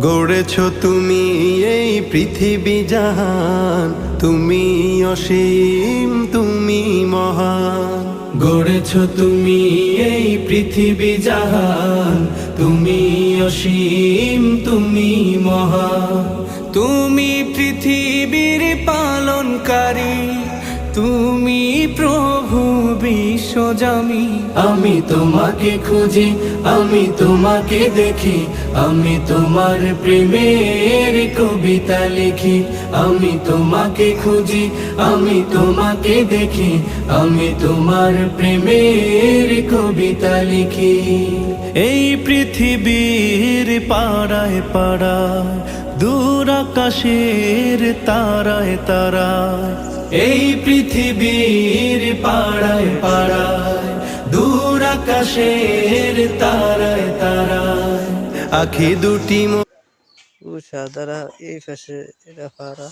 গড়েছ তুমি এই পৃথিবী জাহান, তুমি অসীম তুমি মহান। গড়েছ তুমি এই পৃথিবী জাহান, তুমি অসীম তুমি মহান। তুমি পৃথিবীর পালনকারী, তুমি প্রভু বিশ্বজামি। আমি তোমাকে খুঁজি, আমি তোমাকে দেখি, আমি তোমার প্রেমের কবিতা লিখি। আমি তোমাকে খুঁজি, আমি তোমাকে দেখি, আমি তোমার প্রেমের কবিতা লিখি। এই পৃথিবীর পাড়ায় পাড়ায়, দূর আকাশের তারায় তারায়, এই পৃথিবীর পাড়ায় পাড়ায়, দূর আকাশের তারায় তারায়, আখি দুটি উষা দ্বারা এই পাশে এটা পারা।